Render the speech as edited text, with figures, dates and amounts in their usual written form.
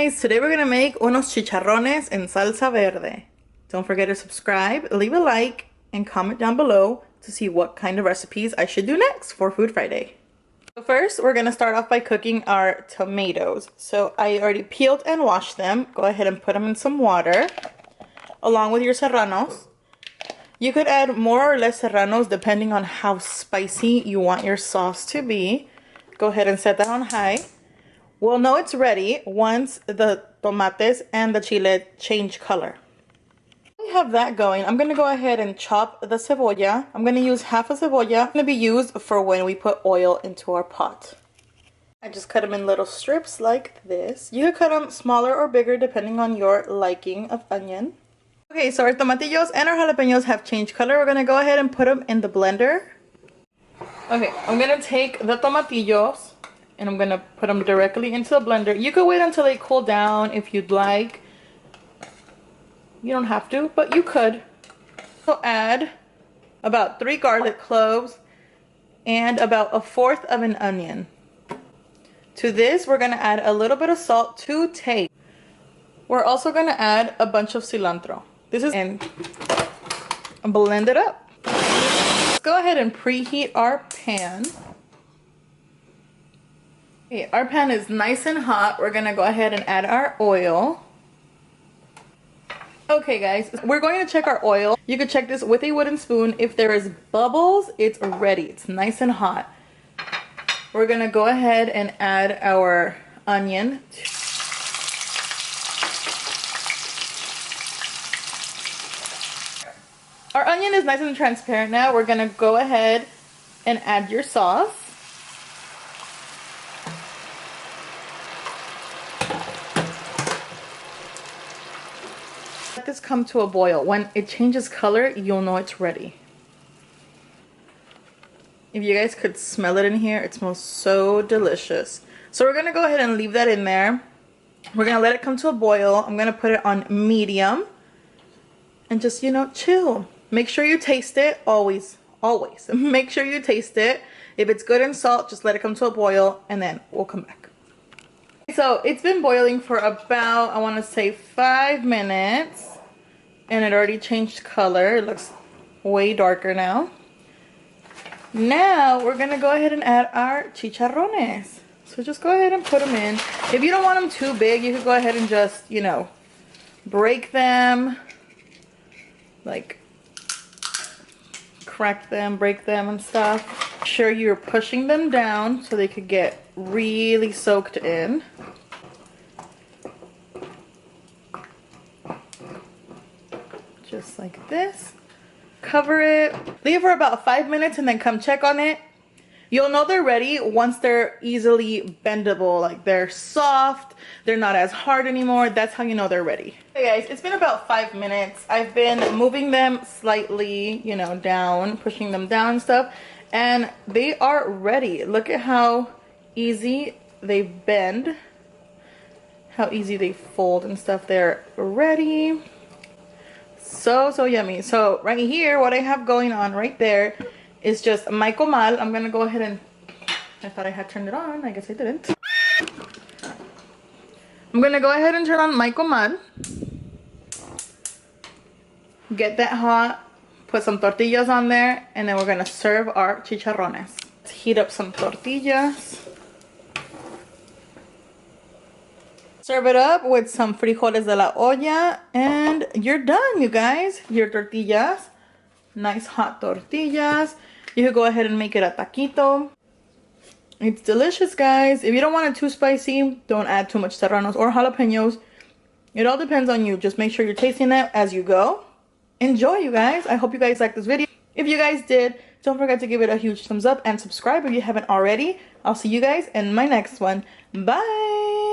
guys, today we're gonna make unos chicharrones en salsa verde. Don't forget to subscribe, leave a like, and comment down below to see what kind of recipes I should do next for Food Friday. So first, we're gonna start off by cooking our tomatoes. So I already peeled and washed them. Go ahead and put them in some water, along with your serranos. You could add more or less serranos depending on how spicy you want your sauce to be. Go ahead and set that on high. We'll know it's ready once the tomates and the chile change color. We have that going. I'm going to go ahead and chop the cebolla. I'm going to use half a cebolla. It's going to be used for when we put oil into our pot. I just cut them in little strips like this. You could cut them smaller or bigger depending on your liking of onion. Okay, so our tomatillos and our jalapenos have changed color. We're going to go ahead and put them in the blender. Okay, I'm going to take the tomatillos and I'm going to put them directly into the blender. You could wait until they cool down if you'd like. You don't have to, but you could. So add about 3 garlic cloves and about 1/4 of an onion. To this, we're going to add a little bit of salt to taste. We're also going to add a bunch of cilantro. This is and blend it up. Let's go ahead and preheat our pan. Okay, our pan is nice and hot. We're gonna go ahead and add our oil. Okay guys, we're going to check our oil. You can check this with a wooden spoon. If there is bubbles, it's ready. It's nice and hot. We're gonna go ahead and add our onion. Our onion is nice and transparent now. We're gonna go ahead and add your sauce. Let this come to a boil. When it changes color, you'll know it's ready. If you guys could smell it in here, it smells so delicious. So we're gonna go ahead and leave that in there. We're gonna let it come to a boil. I'm gonna put it on medium and just, you know, chill. Make sure you taste it, always. Make sure you taste it. If it's good in salt, just let it come to a boil and then we'll come back. So it's been boiling for about, I want to say 5 minutes, and it already changed color. It looks way darker now. Now we're gonna go ahead and add our chicharrones. So just go ahead and put them in. If you don't want them too big, you could go ahead and just, you know, break them, like crack them, break them and stuff. Make sure you're pushing them down so they could get really soaked in. Just like this. Cover it. Leave for about 5 minutes and then come check on it. You'll know they're ready once they're easily bendable. Like they're soft, they're not as hard anymore. That's how you know they're ready. Hey guys, it's been about 5 minutes. I've been moving them slightly, you know, down, pushing them down and stuff. And they are ready. Look at how easy they bend, how easy they fold and stuff. They're ready. So yummy. So right here, what I have going on right there is just my comal. I'm gonna go ahead and, I thought I had turned it on, I guess I didn't. I'm gonna go ahead and turn on my comal. Get that hot, put some tortillas on there, and then we're gonna serve our chicharrones. Let's heat up some tortillas. Serve it up with some frijoles de la olla, and you're done, you guys. Your tortillas, nice hot tortillas. You could go ahead and make it a taquito. It's delicious, guys. If you don't want it too spicy, don't add too much serranos or jalapenos. It all depends on you. Just make sure you're tasting it as you go. Enjoy, you guys. I hope you guys liked this video. If you guys did, don't forget to give it a huge thumbs up and subscribe if you haven't already. I'll see you guys in my next one. Bye!